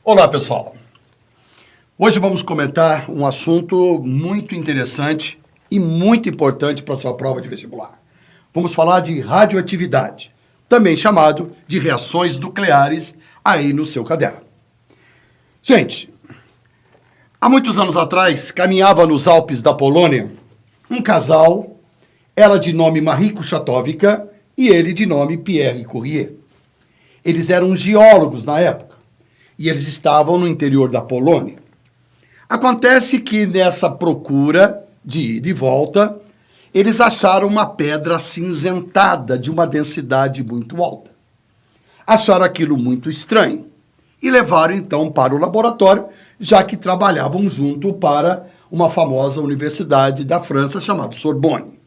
Olá, pessoal. Hoje vamos comentar um assunto muito interessante e muito importante para a sua prova de vestibular. Vamos falar de radioatividade, também chamado de reações nucleares, aí no seu caderno. Gente, há muitos anos atrás, caminhava nos Alpes da Polônia um casal, ela de nome Marie Kurchatowska e ele de nome Pierre Curie. Eles eram geólogos na época e eles estavam no interior da Polônia. Acontece que nessa procura de ida e volta, eles acharam uma pedra acinzentada de uma densidade muito alta. Acharam aquilo muito estranho e levaram então para o laboratório, já que trabalhavam junto para uma famosa universidade da França chamada Sorbonne.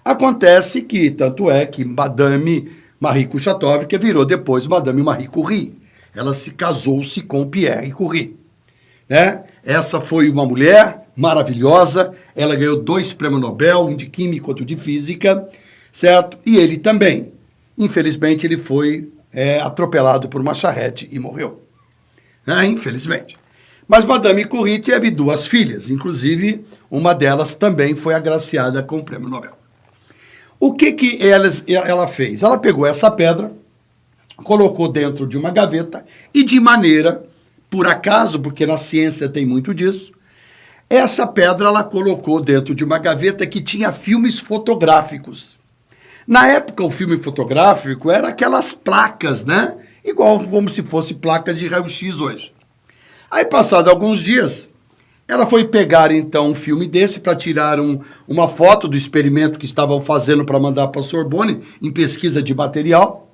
Acontece que, tanto é que Madame Marie Kurchatowska virou depois Madame Marie Curie. Ela se casou-se com Pierre Curie. Né? Essa foi uma mulher maravilhosa, ela ganhou 2 prêmios Nobel, um de Química e outro de Física, certo? E ele também. Infelizmente, ele foi atropelado por uma charrete e morreu. Infelizmente. Mas Madame Curie teve 2 filhas, inclusive uma delas também foi agraciada com o prêmio Nobel. O que ela fez? Ela pegou essa pedra, colocou dentro de uma gaveta e de maneira, por acaso, porque na ciência tem muito disso, essa pedra ela colocou dentro de uma gaveta que tinha filmes fotográficos. Na época, o filme fotográfico era aquelas placas, né? Igual como se fosse placas de raio-x hoje. Aí, passado alguns dias, ela foi pegar, então, um filme desse para tirar uma foto do experimento que estavam fazendo para mandar para a Sorbonne, em pesquisa de material.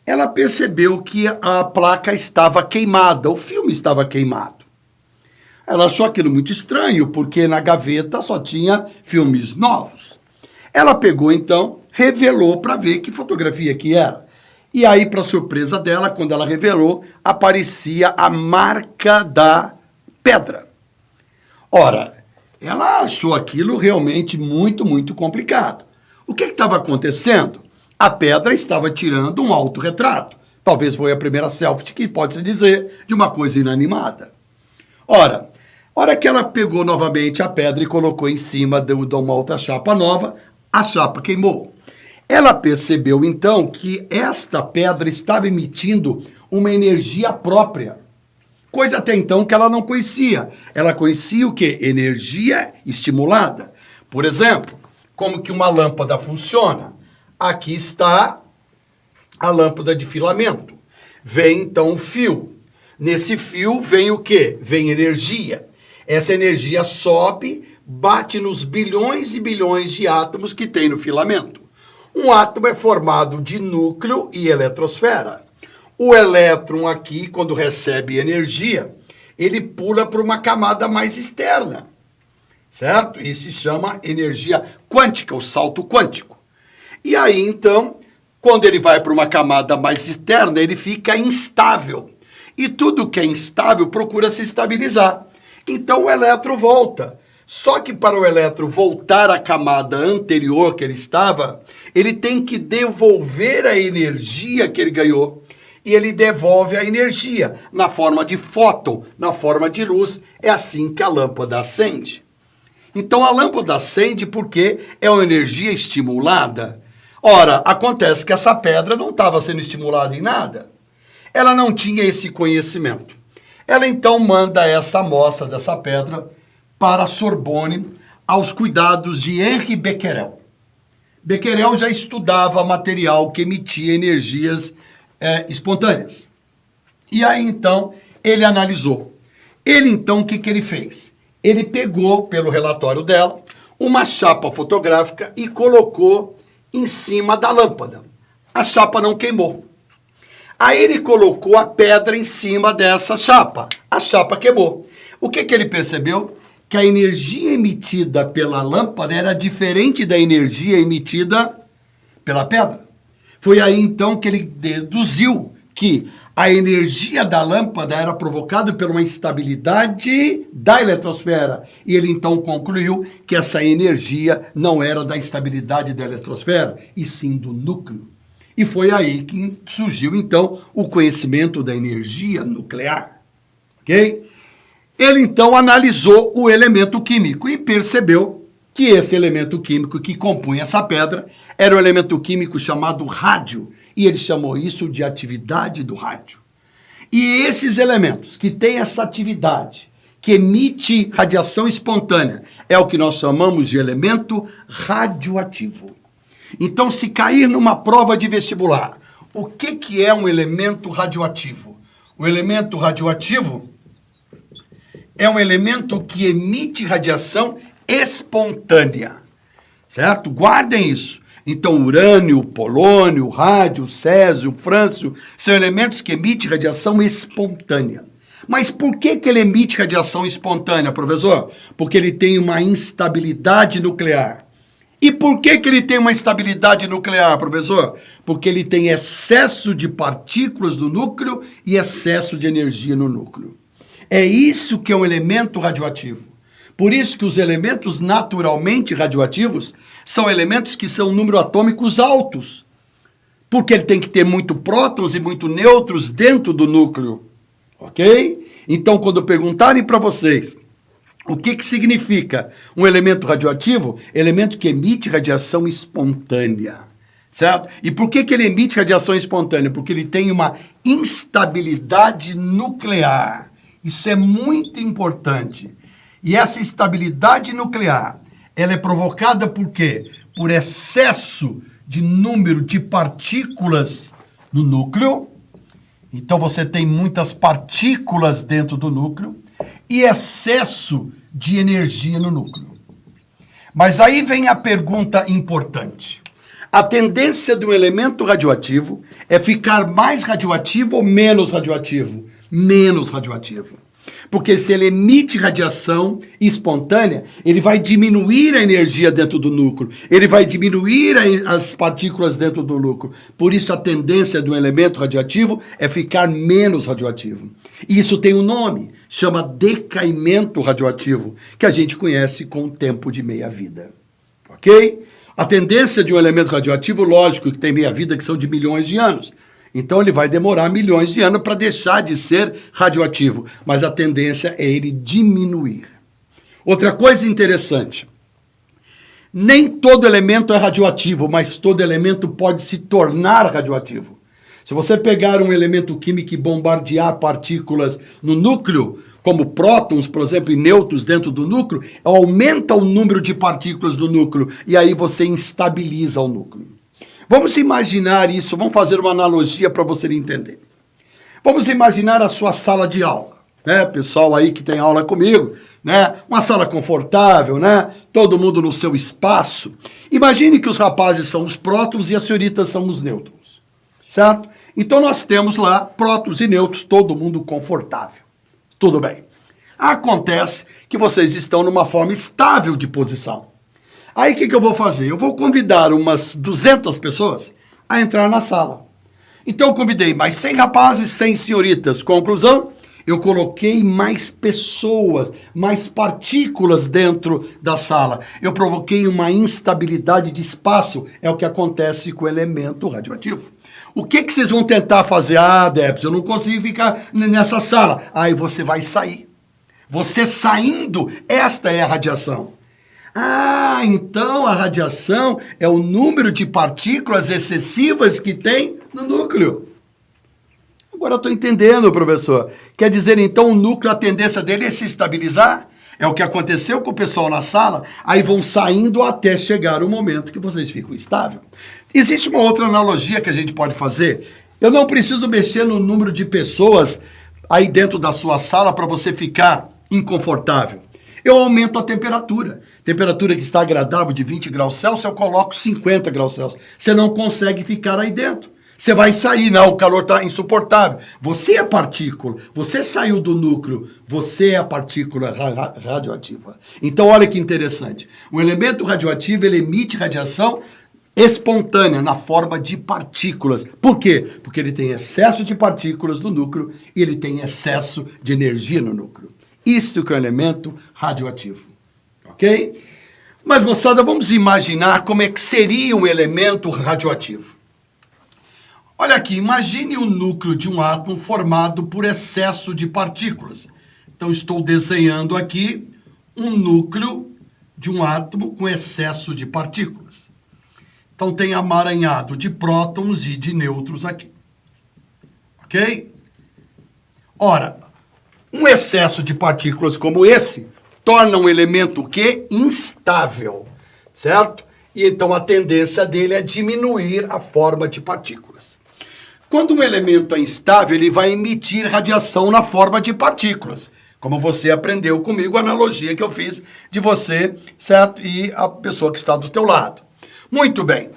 Ela percebeu que a placa estava queimada, o filme estava queimado. Ela achou aquilo muito estranho, porque na gaveta só tinha filmes novos. Ela pegou, então, revelou para ver que fotografia que era. E aí, para surpresa dela, quando ela revelou, aparecia a marca da pedra. Ora, ela achou aquilo realmente muito, muito complicado. O que estava acontecendo? A pedra estava tirando um autorretrato. Talvez foi a primeira selfie que pode se dizer de uma coisa inanimada. Ora, hora que ela pegou novamente a pedra e colocou em cima de uma outra chapa nova, a chapa queimou. Ela percebeu então que esta pedra estava emitindo uma energia própria. Coisa até então que ela não conhecia. Ela conhecia o quê? Energia estimulada. Por exemplo, como que uma lâmpada funciona? Aqui está a lâmpada de filamento. Vem então o fio. Nesse fio vem o quê? Vem energia. Essa energia sobe, bate nos bilhões e bilhões de átomos que tem no filamento. Um átomo é formado de núcleo e eletrosfera. O elétron aqui, quando recebe energia, ele pula para uma camada mais externa, certo? Isso se chama energia quântica, o salto quântico. E aí, então, quando ele vai para uma camada mais externa, ele fica instável. E tudo que é instável procura se estabilizar. Então, o elétron volta. Só que para o elétron voltar à camada anterior que ele estava, ele tem que devolver a energia que ele ganhou. E ele devolve a energia na forma de fóton, na forma de luz. É assim que a lâmpada acende. Então, a lâmpada acende porque é uma energia estimulada. Ora, acontece que essa pedra não estava sendo estimulada em nada. Ela não tinha esse conhecimento. Ela então manda essa amostra dessa pedra para a Sorbonne aos cuidados de Henri Becquerel. Becquerel já estudava material que emitia energias espontâneas. E aí então ele analisou. Ele então o que ele fez? Ele pegou, pelo relatório dela, uma chapa fotográfica e colocou em cima da lâmpada. A chapa não queimou. Aí ele colocou a pedra em cima dessa chapa. A chapa queimou. O que ele percebeu? Que a energia emitida pela lâmpada era diferente da energia emitida pela pedra. Foi aí então que ele deduziu que a energia da lâmpada era provocada por uma instabilidade da eletrosfera. E ele então concluiu que essa energia não era da instabilidade da eletrosfera, e sim do núcleo. E foi aí que surgiu então o conhecimento da energia nuclear. ok? Ele então analisou o elemento químico e percebeu que esse elemento químico que compunha essa pedra era o elemento químico chamado rádio, e ele chamou isso de atividade do rádio. E esses elementos que têm essa atividade, que emite radiação espontânea, é o que nós chamamos de elemento radioativo. Então, se cair numa prova de vestibular, o que é um elemento radioativo? O elemento radioativo é um elemento que emite radiação espontânea, certo? Guardem isso. Então, urânio, polônio, rádio, césio, frâncio, são elementos que emitem radiação espontânea. Mas por que ele emite radiação espontânea, professor? Porque ele tem uma instabilidade nuclear. E por que ele tem uma instabilidade nuclear, professor? Porque ele tem excesso de partículas no núcleo e excesso de energia no núcleo. É isso que é um elemento radioativo. Por isso que os elementos naturalmente radioativos são elementos que são número atômicos altos. Porque ele tem que ter muito prótons e muito nêutrons dentro do núcleo. Ok? Então, quando perguntarem para vocês o que significa um elemento radioativo, elemento que emite radiação espontânea. Certo? E por que ele emite radiação espontânea? Porque ele tem uma instabilidade nuclear. Isso é muito importante. E essa instabilidade nuclear, ela é provocada por quê? Por excesso de número de partículas no núcleo. Então você tem muitas partículas dentro do núcleo e excesso de energia no núcleo. Mas aí vem a pergunta importante. A tendência de um elemento radioativo é ficar mais radioativo ou menos radioativo? Menos radioativo. Porque se ele emite radiação espontânea, ele vai diminuir a energia dentro do núcleo, ele vai diminuir as partículas dentro do núcleo. Por isso a tendência do elemento radioativo é ficar menos radioativo. E isso tem um nome, chama decaimento radioativo, que a gente conhece com o tempo de meia-vida. Ok? A tendência de um elemento radioativo, lógico, que tem meia-vida, que são de milhões de anos. Então ele vai demorar milhões de anos para deixar de ser radioativo, mas a tendência é ele diminuir. Outra coisa interessante, nem todo elemento é radioativo, mas todo elemento pode se tornar radioativo. Se você pegar um elemento químico e bombardear partículas no núcleo, como prótons, por exemplo, e nêutrons dentro do núcleo, aumenta o número de partículas do núcleo e aí você instabiliza o núcleo. Vamos imaginar isso, vamos fazer uma analogia para você entender. Vamos imaginar a sua sala de aula, né? Pessoal aí que tem aula comigo, né? Uma sala confortável, né? Todo mundo no seu espaço. Imagine que os rapazes são os prótons e as senhoritas são os nêutrons, certo? Então nós temos lá prótons e nêutrons, todo mundo confortável. Tudo bem. Acontece que vocês estão numa forma estável de posição. Aí o que eu vou fazer? Eu vou convidar umas 200 pessoas a entrar na sala. Então eu convidei mais 100 rapazes, 100 senhoritas. Conclusão, eu coloquei mais pessoas, mais partículas dentro da sala. Eu provoquei uma instabilidade de espaço. É o que acontece com o elemento radioativo. O que vocês vão tentar fazer? Ah, Debs, eu não consigo ficar nessa sala. Aí você vai sair. Você saindo, esta é a radiação. Ah, então a radiação é o número de partículas excessivas que tem no núcleo. Agora eu estou entendendo, professor. Quer dizer, então, o núcleo, a tendência dele é se estabilizar? É o que aconteceu com o pessoal na sala, aí vão saindo até chegar o momento que vocês ficam estáveis. Existe uma outra analogia que a gente pode fazer. Eu não preciso mexer no número de pessoas aí dentro da sua sala para você ficar inconfortável. Eu aumento a temperatura. Temperatura que está agradável de 20 graus Celsius, eu coloco 50 graus Celsius. Você não consegue ficar aí dentro. Você vai sair, não, o calor está insuportável. Você é partícula, você saiu do núcleo, você é a partícula radioativa. Então, olha que interessante. O elemento radioativo, ele emite radiação espontânea, na forma de partículas. Por quê? Porque ele tem excesso de partículas no núcleo e ele tem excesso de energia no núcleo. Isto que é um elemento radioativo. Ok? Mas, moçada, vamos imaginar como é que seria um elemento radioativo. Olha aqui, imagine o núcleo de um átomo formado por excesso de partículas. Então, estou desenhando aqui um núcleo de um átomo com excesso de partículas. Então, tem amaranhado de prótons e de nêutrons aqui. Ok? Ora, um excesso de partículas como esse torna um elemento o quê? Instável, certo? E então a tendência dele é diminuir a forma de partículas. Quando um elemento é instável, ele vai emitir radiação na forma de partículas. Como você aprendeu comigo, a analogia que eu fiz de você, certo? E a pessoa que está do teu lado. Muito bem.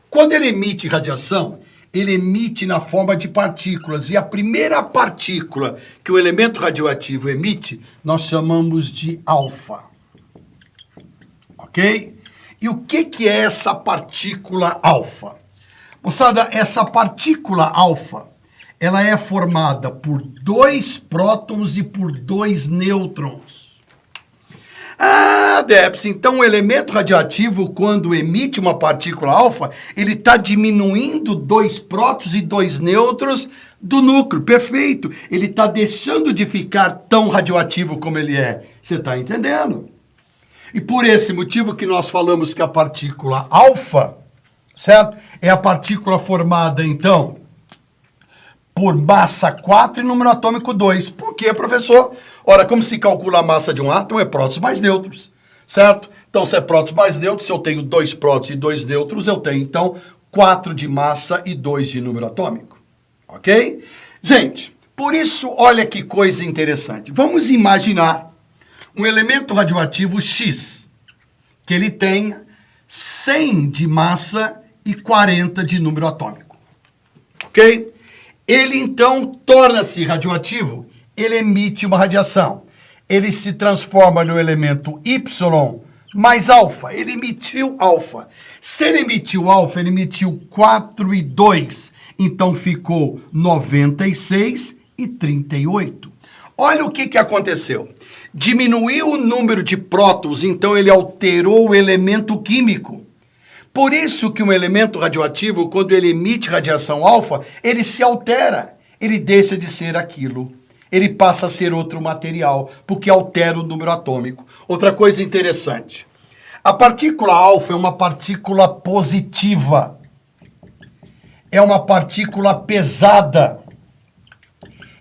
Quando ele emite radiação, ele emite na forma de partículas. E a primeira partícula que o elemento radioativo emite, nós chamamos de alfa. Ok? E o que é essa partícula alfa? Moçada, essa partícula alfa, ela é formada por 2 prótons e por 2 nêutrons. Ah, Debs, então o elemento radioativo, quando emite uma partícula alfa, ele está diminuindo 2 prótons e 2 nêutrons do núcleo. Perfeito. Ele está deixando de ficar tão radioativo como ele é. Você está entendendo? E por esse motivo que nós falamos que a partícula alfa, certo? É a partícula formada, então, por massa 4 e número atômico 2. Por quê, professor? Ora, como se calcula a massa de um átomo, é prótons mais nêutrons, certo? Então, se é prótons mais nêutrons, se eu tenho 2 prótons e 2 nêutrons, eu tenho, então, 4 de massa e 2 de número atômico. Ok? Gente, por isso, olha que coisa interessante. Vamos imaginar um elemento radioativo X, que ele tem 100 de massa e 40 de número atômico. Ok? Ele, então, torna-se radioativo, ele emite uma radiação. Ele se transforma no elemento Y mais alfa. Ele emitiu alfa. Se ele emitiu alfa, ele emitiu 4 e 2. Então, ficou 96 e 38. Olha o que aconteceu. Diminuiu o número de prótons, então ele alterou o elemento químico. Por isso que um elemento radioativo, quando ele emite radiação alfa, ele se altera. Ele deixa de ser aquilo. Ele passa a ser outro material, porque altera o número atômico. Outra coisa interessante. A partícula alfa é uma partícula positiva. É uma partícula pesada.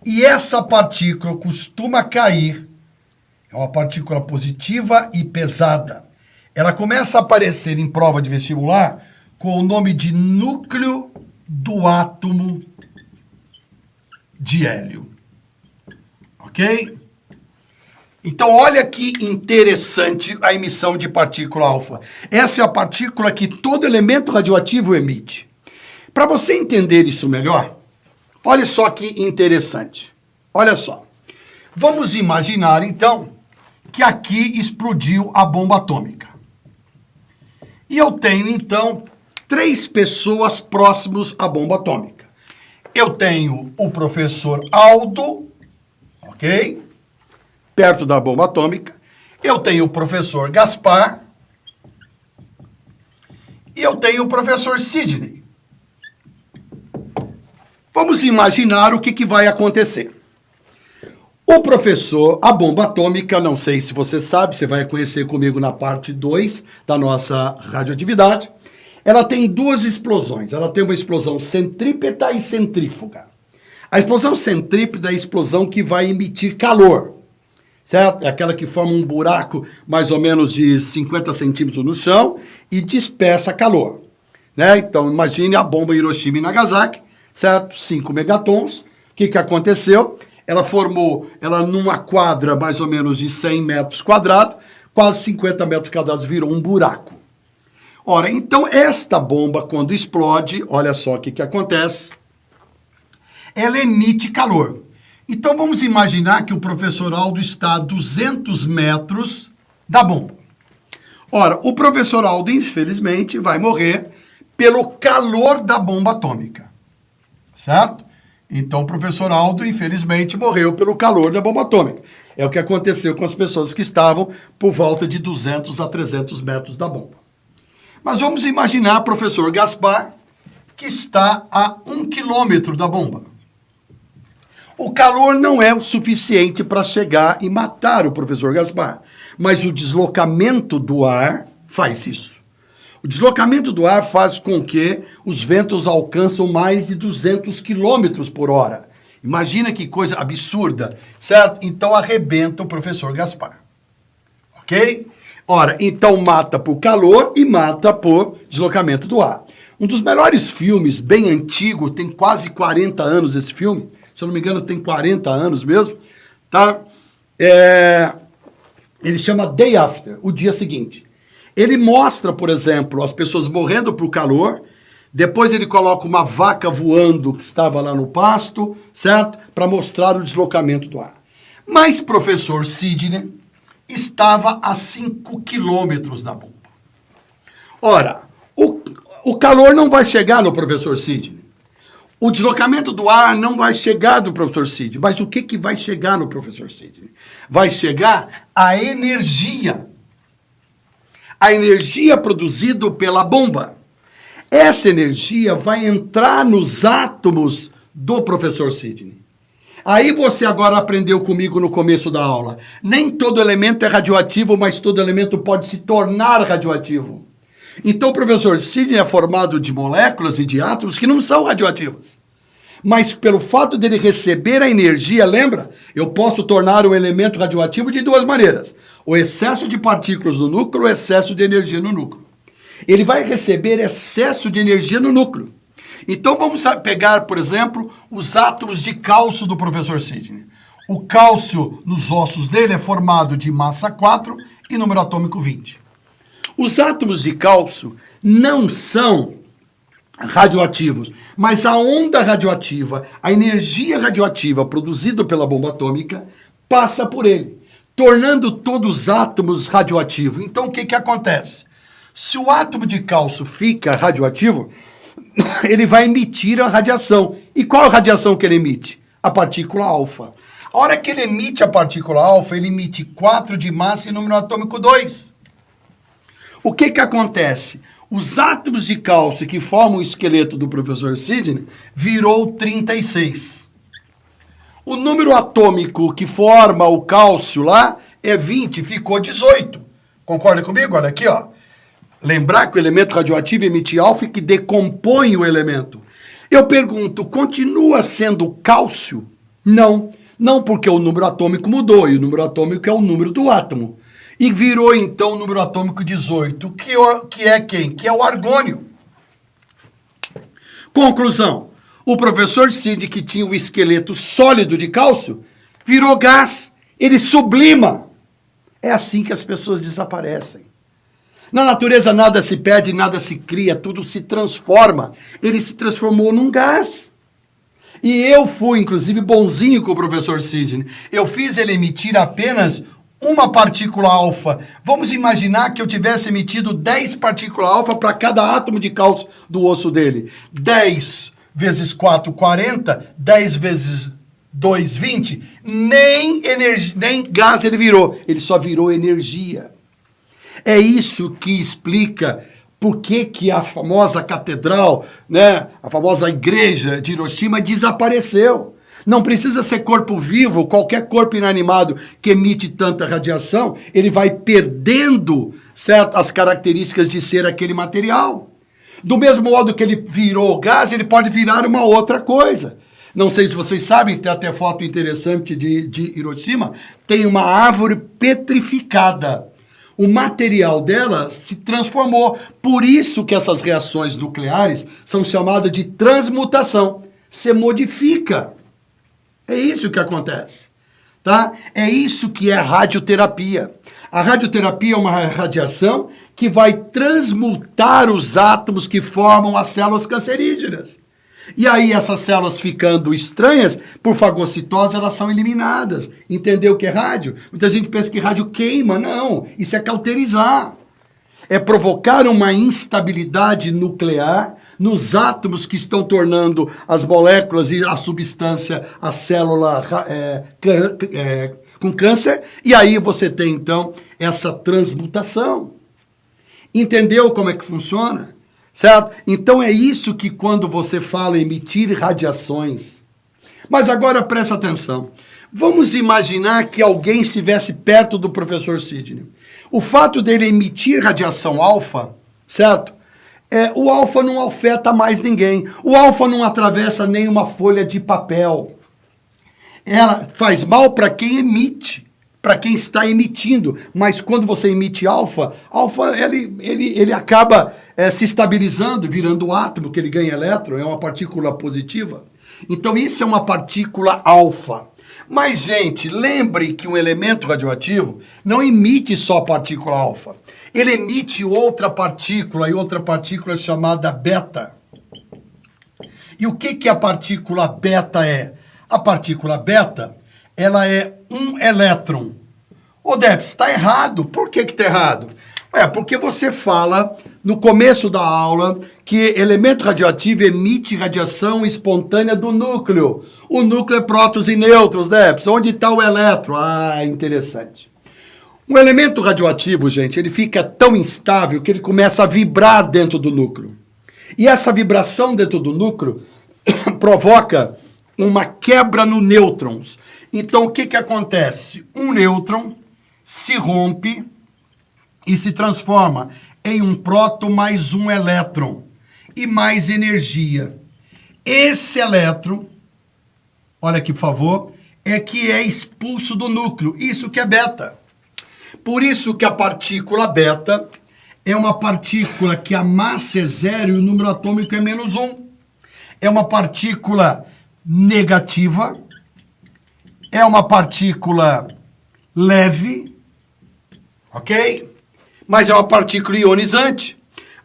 E essa partícula costuma cair. É uma partícula positiva e pesada. Ela começa a aparecer em prova de vestibular com o nome de núcleo do átomo de hélio. Ok? Então, olha que interessante a emissão de partícula alfa. Essa é a partícula que todo elemento radioativo emite. Para você entender isso melhor, olha só que interessante. Olha só. Vamos imaginar, então, que aqui explodiu a bomba atômica. E eu tenho, então, 3 pessoas próximas à bomba atômica. Eu tenho o professor Aldo, ok? Perto da bomba atômica. Eu tenho o professor Gaspar. E eu tenho o professor Sidney. Vamos imaginar o que vai acontecer. O professor, a bomba atômica, não sei se você sabe, você vai conhecer comigo na parte 2 da nossa radioatividade. Ela tem 2 explosões. Ela tem uma explosão centrípeta e centrífuga. A explosão centrípeta é a explosão que vai emitir calor, certo? É aquela que forma um buraco mais ou menos de 50 centímetros no chão e dispersa calor, né? Então, imagine a bomba Hiroshima e Nagasaki, certo? 5 megatons. O que aconteceu? Ela formou, numa quadra mais ou menos de 100 metros quadrados, quase 50 metros quadrados virou um buraco. Ora, então esta bomba, quando explode, olha só o que acontece, ela emite calor. Então vamos imaginar que o professor Aldo está a 200 metros da bomba. Ora, o professor Aldo, infelizmente, vai morrer pelo calor da bomba atômica, certo? Então, o professor Aldo, infelizmente, morreu pelo calor da bomba atômica. É o que aconteceu com as pessoas que estavam por volta de 200 a 300 metros da bomba. Mas vamos imaginar o professor O O calor não é o suficiente para chegar e matar o professor Gaspar, mas o deslocamento do ar faz isso. O deslocamento do ar faz com que os ventos alcançam mais de 200 quilômetros por hora. Imagina que coisa absurda, certo? Então arrebenta o professor Gaspar. Ok? Ora, então mata por calor e mata por deslocamento do ar. Um dos melhores filmes, bem antigo, tem quase 40 anos esse filme, se eu não me engano tem 40 anos mesmo, tá? Ele chama Day After, o dia seguinte. Ele mostra, por exemplo, as pessoas morrendo por calor, depois ele coloca uma vaca voando que estava lá no pasto, certo? Para mostrar o deslocamento do ar. Mas professor Sidney estava a 5 quilômetros da bomba. Ora, o calor não vai chegar no professor Sidney. O deslocamento do ar não vai chegar no professor Sidney. Mas o que vai chegar no professor Sidney? Vai chegar a energia. A energia produzida pela bomba. Essa energia vai entrar nos átomos do professor Sidney. Aí você agora aprendeu comigo no começo da aula. Nem todo elemento é radioativo, mas todo elemento pode se tornar radioativo. Então o professor Sidney é formado de moléculas e de átomos que não são radioativos. Mas pelo fato dele receber a energia, lembra? Eu posso tornar um elemento radioativo de duas maneiras. O excesso de partículas no núcleo, o excesso de energia no núcleo. Ele vai receber excesso de energia no núcleo. Então vamos pegar, por exemplo, os átomos de cálcio do professor Sidney. O cálcio nos ossos dele é formado de massa 4 e número atômico 20. Os átomos de cálcio não são radioativos, mas a onda radioativa, a energia radioativa produzida pela bomba atômica passa por ele, tornando todos os átomos radioativos. Então o que acontece? Se o átomo de cálcio fica radioativo, ele vai emitir a radiação. E qual a radiação que ele emite? A partícula alfa. A hora que ele emite a partícula alfa, ele emite 4 de massa e número atômico 2. O que acontece? Os átomos de cálcio que formam o esqueleto do professor Sidney virou 36. O número atômico que forma o cálcio lá é 20, ficou 18. Concorda comigo? Olha aqui, ó. Lembrar que o elemento radioativo emite alfa e que decompõe o elemento. Eu pergunto, continua sendo cálcio? Não. Não, porque o número atômico mudou, e o número atômico é o número do átomo. E virou, então, o número atômico 18, que é quem? Que é o argônio. Conclusão. O professor Sidney, que tinha o esqueleto sólido de cálcio, virou gás. Ele sublima. É assim que as pessoas desaparecem. Na natureza nada se perde, nada se cria, tudo se transforma. Ele se transformou num gás. E eu fui, inclusive, bonzinho com o professor Sidney. Eu fiz ele emitir apenas uma partícula alfa. Vamos imaginar que eu tivesse emitido 10 partículas alfa para cada átomo de cálcio do osso dele. 10 vezes 4, 40. 10 vezes 2, 20. Nem gás ele virou. Ele só virou energia. É isso que explica por que a famosa catedral, né, a famosa igreja de Hiroshima desapareceu. Não precisa ser corpo vivo, qualquer corpo inanimado que emite tanta radiação, ele vai perdendo, certo, as características de ser aquele material. Do mesmo modo que ele virou gás, ele pode virar uma outra coisa. Não sei se vocês sabem, tem até foto interessante de Hiroshima, tem uma árvore petrificada. O material dela se transformou. Por isso que essas reações nucleares são chamadas de transmutação. Se modifica. É isso que acontece. Tá? É isso que é radioterapia. A radioterapia é uma radiação que vai transmutar os átomos que formam as células cancerígenas. E aí essas células ficando estranhas, por fagocitose, elas são eliminadas. Entendeu o que é rádio? Muita gente pensa que rádio queima. Não, isso é cauterizar. É provocar uma instabilidade nuclear nos átomos que estão tornando as moléculas e a substância, a célula com câncer. E aí você tem, então, essa transmutação. Entendeu como é que funciona? Certo? Então é isso que quando você fala emitir radiações, Mas agora presta atenção. Vamos imaginar que alguém estivesse perto do professor Sidney. O fato dele emitir radiação alfa, certo? O alfa não afeta mais ninguém. O alfa não atravessa nenhuma folha de papel. Ela faz mal para quem emite, para quem está emitindo. Mas quando você emite alfa ele acaba se estabilizando, virando átomo, que ele ganha elétron, é uma partícula positiva. Então isso é uma partícula alfa. Mas, gente, lembre que um elemento radioativo não emite só partícula alfa. Ele emite outra partícula, e outra partícula chamada beta. E o que a partícula beta é? A partícula beta, ela é um elétron. Ô, Debs, está errado. Por que está errado? Porque você fala no começo da aula que elemento radioativo emite radiação espontânea do núcleo. O núcleo é prótons e nêutrons, Debs. Onde está o elétron? Interessante. Um elemento radioativo, gente, ele fica tão instável que ele começa a vibrar dentro do núcleo. E essa vibração dentro do núcleo provoca uma quebra no nêutrons. Então, o que acontece? Um nêutron se rompe e se transforma em um próton mais um elétron e mais energia. Esse elétron, olha aqui por favor, é que é expulso do núcleo. Isso que é beta. Por isso que a partícula beta é uma partícula que a massa é zero e o número atômico é -1. É uma partícula negativa, é uma partícula leve, ok? Mas é uma partícula ionizante.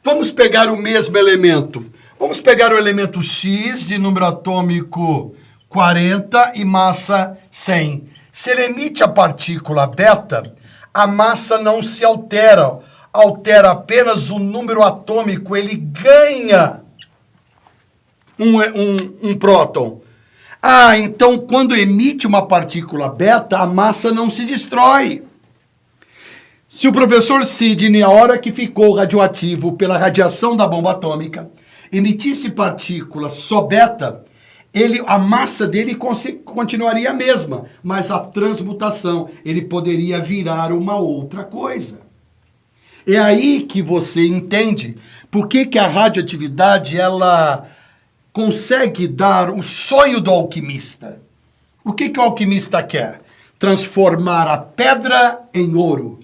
Vamos pegar o mesmo elemento. Vamos pegar o elemento X de número atômico 40 e massa 100. Se ele emite a partícula beta, a massa não se altera. Altera apenas o número atômico. Ele ganha um próton. Então quando emite uma partícula beta, a massa não se destrói. Se o professor Sidney, a hora que ficou radioativo pela radiação da bomba atômica, emitisse partícula só beta, a massa dele continuaria a mesma, mas a transmutação, ele poderia virar uma outra coisa. É aí que você entende por que a radioatividade, ela consegue dar o sonho do alquimista. O que o alquimista quer? Transformar a pedra em ouro.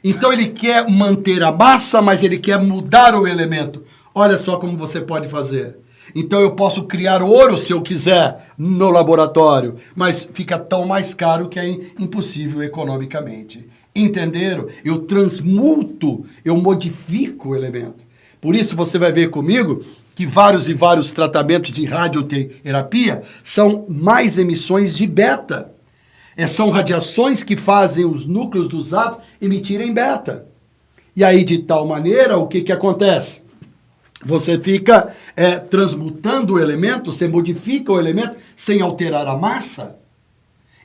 Então ele quer manter a massa, mas ele quer mudar o elemento. Olha só como você pode fazer. Então eu posso criar ouro se eu quiser no laboratório, mas fica tão mais caro que é impossível economicamente. Entenderam? Eu transmuto, eu modifico o elemento. Por isso você vai ver comigo que vários e vários tratamentos de radioterapia são mais emissões de beta. São radiações que fazem os núcleos dos átomos emitirem beta. E aí, de tal maneira, o que acontece? Você fica transmutando o elemento, você modifica o elemento sem alterar a massa.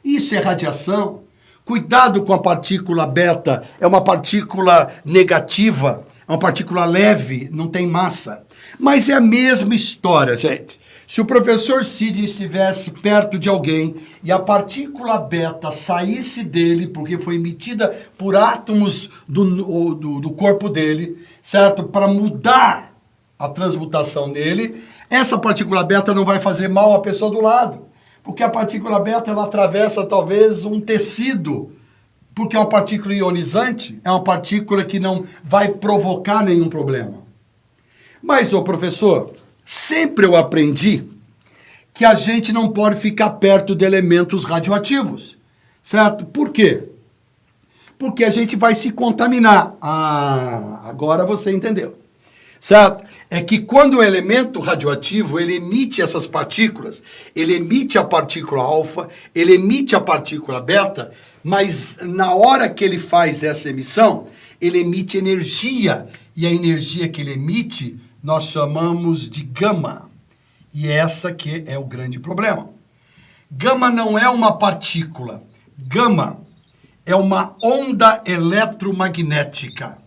Isso é radiação. Cuidado com a partícula beta, é uma partícula negativa, é uma partícula leve, não tem massa. Mas é a mesma história, gente. Se o professor Sidney estivesse perto de alguém e a partícula beta saísse dele, porque foi emitida por átomos do corpo dele, certo? Para mudar a transmutação dele, essa partícula beta não vai fazer mal à pessoa do lado. Porque a partícula beta, ela atravessa talvez um tecido, porque é uma partícula ionizante, é uma partícula que não vai provocar nenhum problema. Mas, ô professor, sempre eu aprendi que a gente não pode ficar perto de elementos radioativos, certo? Por quê? Porque a gente vai se contaminar. Agora você entendeu, certo? É que quando o elemento radioativo, ele emite essas partículas, ele emite a partícula alfa, ele emite a partícula beta, mas na hora que ele faz essa emissão, ele emite energia, e a energia que ele emite nós chamamos de gama. E essa que é o grande problema. Gama não é uma partícula. Gama é uma onda eletromagnética.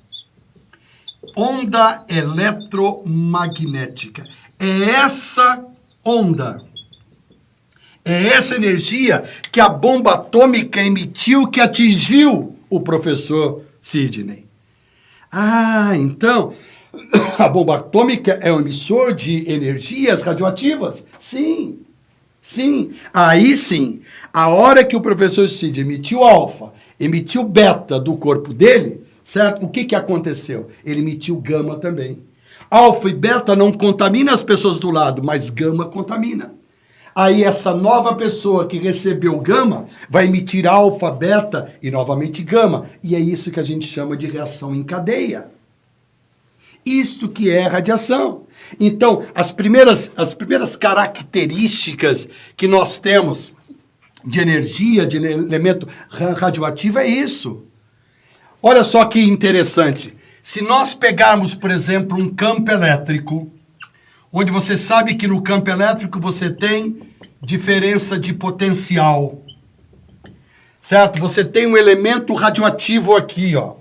Onda eletromagnética. É essa onda. É essa energia que a bomba atômica emitiu que atingiu o professor Sidney. Ah, então, a bomba atômica é um emissor de energias radioativas? Sim, sim. Aí sim, a hora que o professor Sidney emitiu alfa, emitiu beta do corpo dele, certo? O que aconteceu? Ele emitiu gama também. Alfa e beta não contaminam as pessoas do lado, mas gama contamina. Aí essa nova pessoa que recebeu gama vai emitir alfa, beta e novamente gama. E é isso que a gente chama de reação em cadeia. Isto que é radiação. Então, as primeiras características que nós temos de energia, de elemento radioativo é isso. Olha só que interessante. Se nós pegarmos, por exemplo, um campo elétrico, onde você sabe que no campo elétrico você tem diferença de potencial, certo? Você tem um elemento radioativo aqui, ó.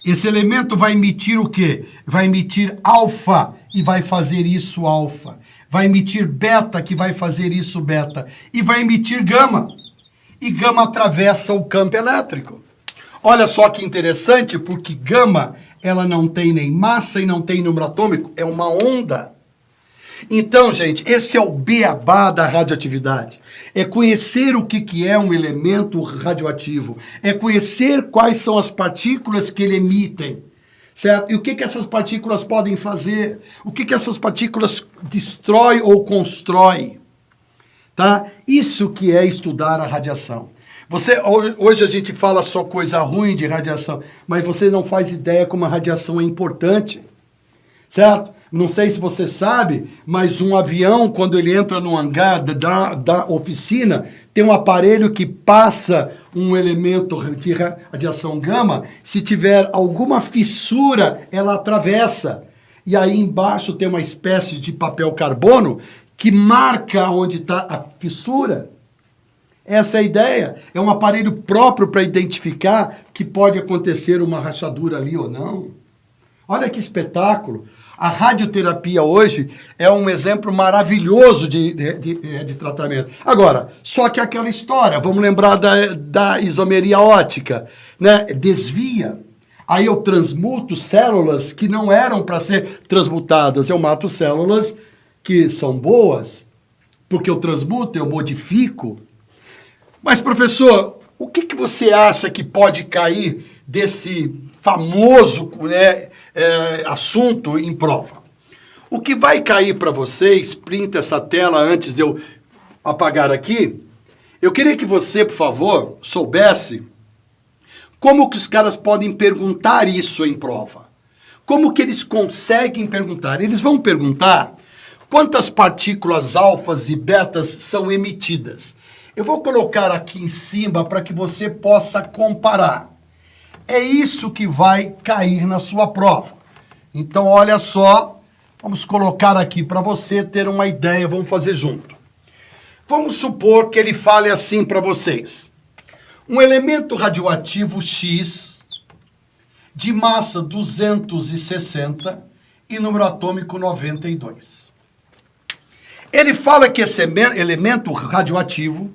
Esse elemento vai emitir o quê? Vai emitir alfa e vai fazer isso alfa. Vai emitir beta que vai fazer isso beta. E vai emitir gama. E gama atravessa o campo elétrico. Olha só que interessante, porque gama, ela não tem nem massa e não tem número atômico, é uma onda. Então, gente, esse é o beabá da radioatividade. É conhecer o que é um elemento radioativo. É conhecer quais são as partículas que ele emitem. Certo? E o que essas partículas podem fazer? O que essas partículas destrói ou constrói? Tá? Isso que é estudar a radiação. Hoje a gente fala só coisa ruim de radiação, mas você não faz ideia como a radiação é importante. Certo? Não sei se você sabe, mas um avião, quando ele entra no hangar da oficina, tem um aparelho que passa um elemento de radiação gama. Se tiver alguma fissura, ela atravessa. E aí embaixo tem uma espécie de papel carbono que marca onde está a fissura. Essa é a ideia. É um aparelho próprio para identificar que pode acontecer uma rachadura ali ou não. Olha que espetáculo. A radioterapia hoje é um exemplo maravilhoso de tratamento. Agora, só que aquela história, vamos lembrar da isomeria ótica, né? Desvia. Aí eu transmuto células que não eram para ser transmutadas. Eu mato células que são boas, porque eu transmuto, eu modifico. Mas, professor, o que você acha que pode cair desse famoso, né, assunto em prova? O que vai cair para vocês, printa essa tela antes de eu apagar aqui, eu queria que você, por favor, soubesse como que os caras podem perguntar isso em prova. Como que eles conseguem perguntar? Eles vão perguntar quantas partículas alfas e betas são emitidas. Eu vou colocar aqui em cima para que você possa comparar. É isso que vai cair na sua prova. Então, olha só, vamos colocar aqui para você ter uma ideia, vamos fazer junto. Vamos supor que ele fale assim para vocês. Um elemento radioativo X, de massa 260 e número atômico 92. Ele fala que esse elemento radioativo,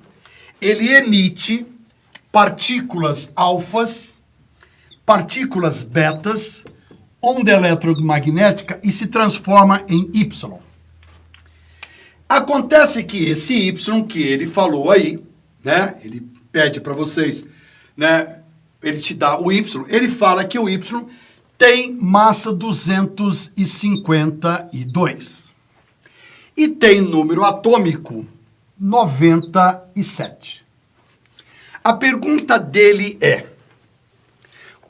ele emite partículas alfas, partículas betas, onda eletromagnética e se transforma em Y. Acontece que esse Y que ele falou aí, né? Ele pede para vocês, né? Ele te dá o Y, ele fala que o Y tem massa 252 e tem número atômico 97. A pergunta dele é: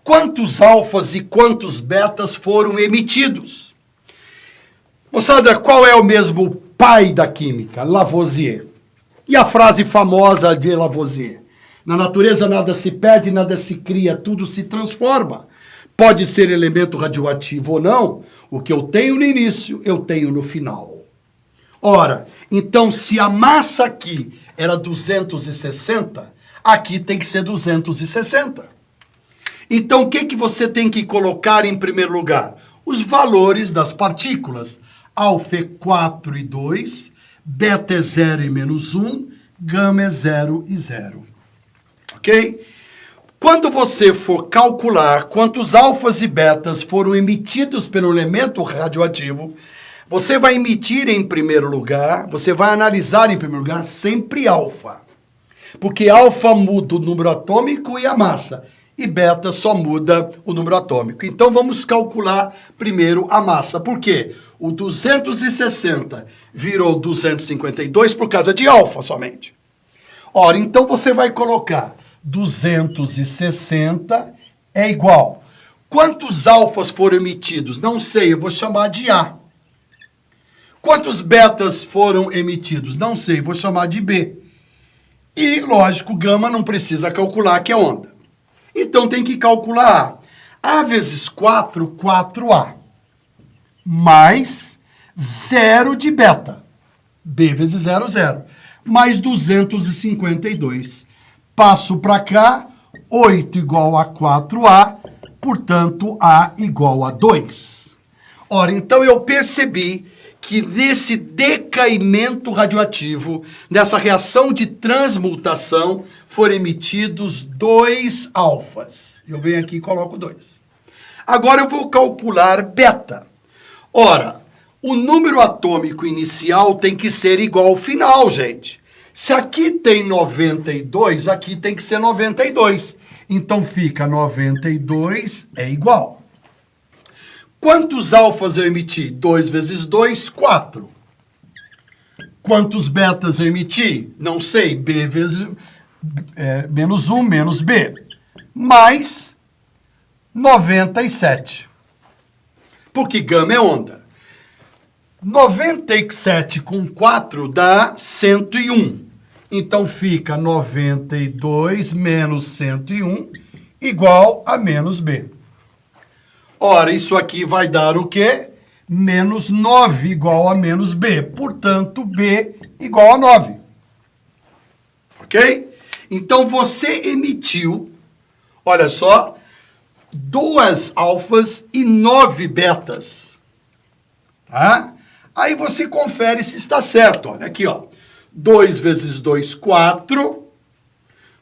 quantos alfas e quantos betas foram emitidos? Moçada, qual é o mesmo pai da química? Lavoisier. E a frase famosa de Lavoisier? Na natureza nada se perde, nada se cria, tudo se transforma. Pode ser elemento radioativo ou não, o que eu tenho no início, eu tenho no final. Ora, então se a massa aqui era 260, aqui tem que ser 260. Então, o que você tem que colocar em primeiro lugar? Os valores das partículas. Alfa é 4 e 2, beta é 0 e menos 1, gama é 0 e 0. Ok? Quando você for calcular quantos alfas e betas foram emitidos pelo elemento radioativo, você vai emitir em primeiro lugar, você vai analisar em primeiro lugar sempre alfa. Porque alfa muda o número atômico e a massa, e beta só muda o número atômico. Então vamos calcular primeiro a massa. Por quê? O 260 virou 252 por causa de alfa somente. Ora, então você vai colocar 260 é igual. Quantos alfas foram emitidos? Não sei, eu vou chamar de A. Quantos betas foram emitidos? Não sei, vou chamar de B. E, lógico, gama não precisa calcular, que é onda. Então tem que calcular A. A vezes 4, 4A. Mais 0 de beta. B vezes 0, 0. Mais 252. Passo para cá, 8 igual a 4A, portanto, A igual a 2. Ora, então eu percebi que nesse decaimento radioativo, nessa reação de transmutação, foram emitidos 2 alfas. Eu venho aqui e coloco 2. Agora eu vou calcular beta. Ora, o número atômico inicial tem que ser igual ao final, gente. Se aqui tem 92, aqui tem que ser 92. Então fica 92 é igual. Quantos alfas eu emiti? 2 vezes 2, 4. Quantos betas eu emiti? Não sei. B vezes menos 1 menos B. Mais 97. Porque gama é onda. 97 com 4 dá 101. Então fica 92 menos 101 igual a menos B. Ora, isso aqui vai dar o quê? Menos 9 igual a menos B. Portanto, B igual a 9. Ok? Então, você emitiu, olha só, 2 alfas e 9 betas. Tá? Aí você confere se está certo. Olha aqui, ó. 2 vezes 2, 4.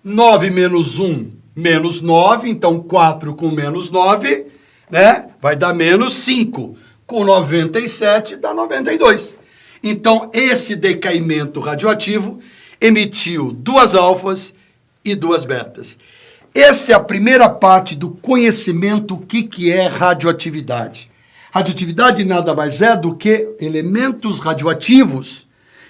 9 menos 1, menos 9. Então, 4 com menos 9... né? Vai dar menos 5. Com 97 dá 92. Então, esse decaimento radioativo emitiu 2 alfas e 2 betas. Essa é a primeira parte do conhecimento do que é radioatividade. Radioatividade nada mais é do que elementos radioativos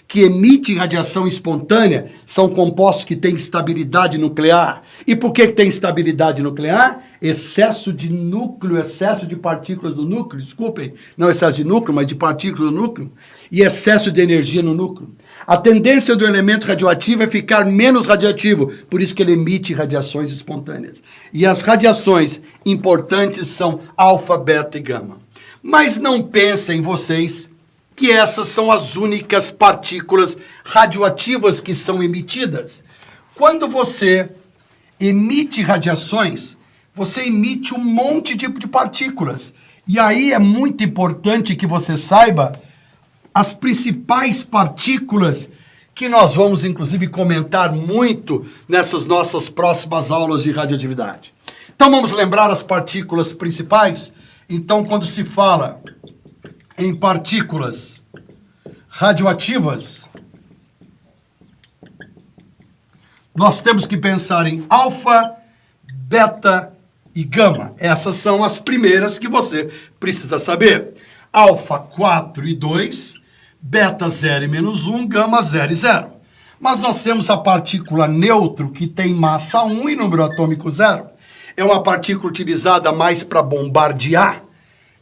que emitem radiação espontânea, são compostos que têm estabilidade nuclear. E por que tem estabilidade nuclear? Excesso de núcleo, excesso de partículas no núcleo, desculpem, não excesso de núcleo, mas de partículas no núcleo, e excesso de energia no núcleo. A tendência do elemento radioativo é ficar menos radioativo, por isso que ele emite radiações espontâneas. E as radiações importantes são alfa, beta e gama. Mas não pensem vocês que essas são as únicas partículas radioativas que são emitidas. Quando você emite radiações, você emite um monte de partículas. E aí é muito importante que você saiba as principais partículas que nós vamos, inclusive, comentar muito nessas nossas próximas aulas de radioatividade. Então, vamos lembrar as partículas principais? Então, quando se fala em partículas radioativas, nós temos que pensar em alfa, beta e gama. Essas são as primeiras que você precisa saber. Alfa 4 e 2, beta 0 e menos 1, gama 0 e 0. Mas nós temos a partícula neutro, que tem massa 1 e número atômico 0. É uma partícula utilizada mais para bombardear,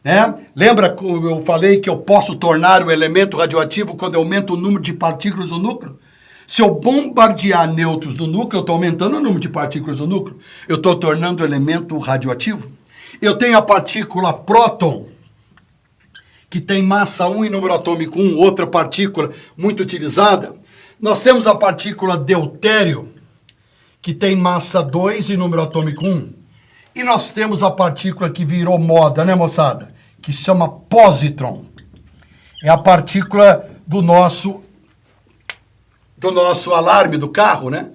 né? Lembra que eu falei que eu posso tornar o elemento radioativo quando eu aumento o número de partículas no núcleo? Se eu bombardear nêutrons no núcleo, eu estou aumentando o número de partículas no núcleo. Eu estou tornando o elemento radioativo. Eu tenho a partícula próton, que tem massa 1 e número atômico 1, outra partícula muito utilizada. Nós temos a partícula deutério, que tem massa 2 e número atômico 1. E nós temos a partícula que virou moda, né, moçada? Que se chama positron. É a partícula do nosso do nosso alarme do carro, né?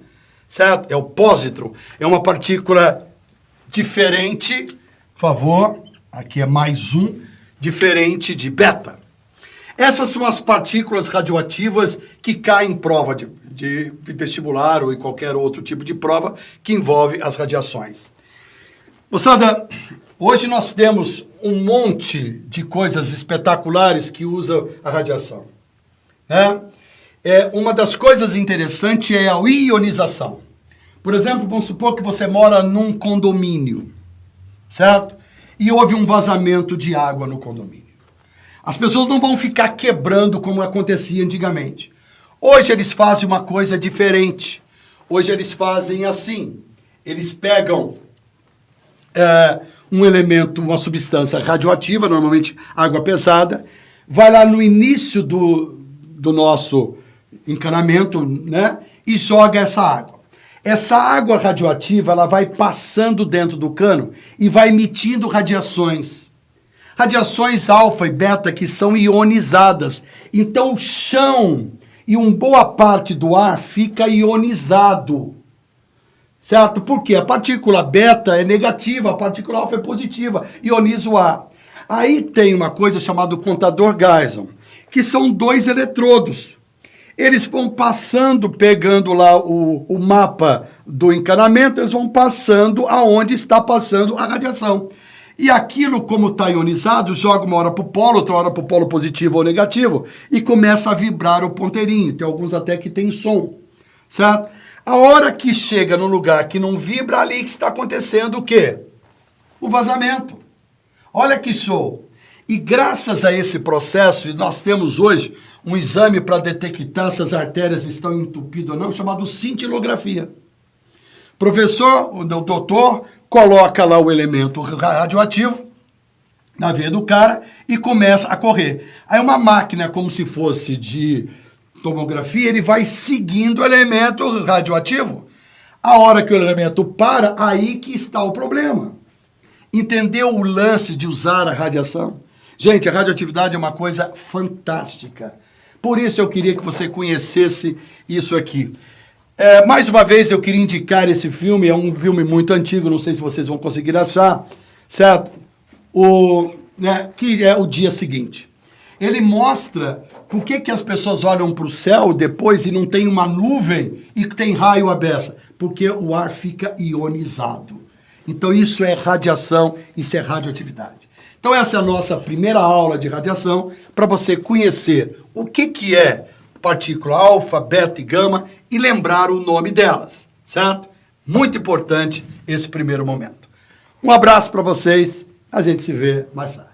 Certo? É o pósitron. É uma partícula diferente, por favor, aqui é mais um, diferente de beta. Essas são as partículas radioativas que caem em prova de vestibular ou em qualquer outro tipo de prova que envolve as radiações. Moçada, hoje nós temos um monte de coisas espetaculares que usam a radiação, né? Uma das coisas interessantes é a ionização. Por exemplo, vamos supor que você mora num condomínio, certo? E houve um vazamento de água no condomínio. As pessoas não vão ficar quebrando como acontecia antigamente. Hoje eles fazem uma coisa diferente. Hoje eles fazem assim. Eles pegam um elemento, uma substância radioativa, normalmente água pesada, vai lá no início do nosso encanamento, né? E joga essa água. Essa água radioativa, ela vai passando dentro do cano e vai emitindo radiações. Radiações alfa e beta que são ionizadas. Então o chão e uma boa parte do ar fica ionizado. Certo? Porque a partícula beta é negativa, a partícula alfa é positiva, ioniza o ar. Aí tem uma coisa chamada contador Geisel, que são 2 eletrodos. Eles vão passando, pegando lá o mapa do encanamento, eles vão passando aonde está passando a radiação. E aquilo, como está ionizado, joga uma hora para o polo, outra hora para o polo positivo ou negativo, e começa a vibrar o ponteirinho. Tem alguns até que tem som, certo? A hora que chega no lugar que não vibra, ali que está acontecendo o quê? O vazamento. Olha que show! E graças a esse processo, nós temos hoje um exame para detectar se as artérias estão entupidas ou não, chamado cintilografia. Professor, o doutor, coloca lá o elemento radioativo na veia do cara e começa a correr. Aí uma máquina, como se fosse de tomografia, ele vai seguindo o elemento radioativo. A hora que o elemento para, aí que está o problema. Entendeu o lance de usar a radiação? Gente, a radioatividade é uma coisa fantástica. Por isso eu queria que você conhecesse isso aqui. Mais uma vez eu queria indicar esse filme, é um filme muito antigo, não sei se vocês vão conseguir achar, certo? Que é O Dia Seguinte. Ele mostra por que as pessoas olham para o céu depois e não tem uma nuvem e tem raio à beça. Porque o ar fica ionizado. Então isso é radiação, isso é radioatividade. Então essa é a nossa primeira aula de radiação para você conhecer o que é partícula alfa, beta e gama e lembrar o nome delas, certo? Muito importante esse primeiro momento. Um abraço para vocês, a gente se vê mais tarde.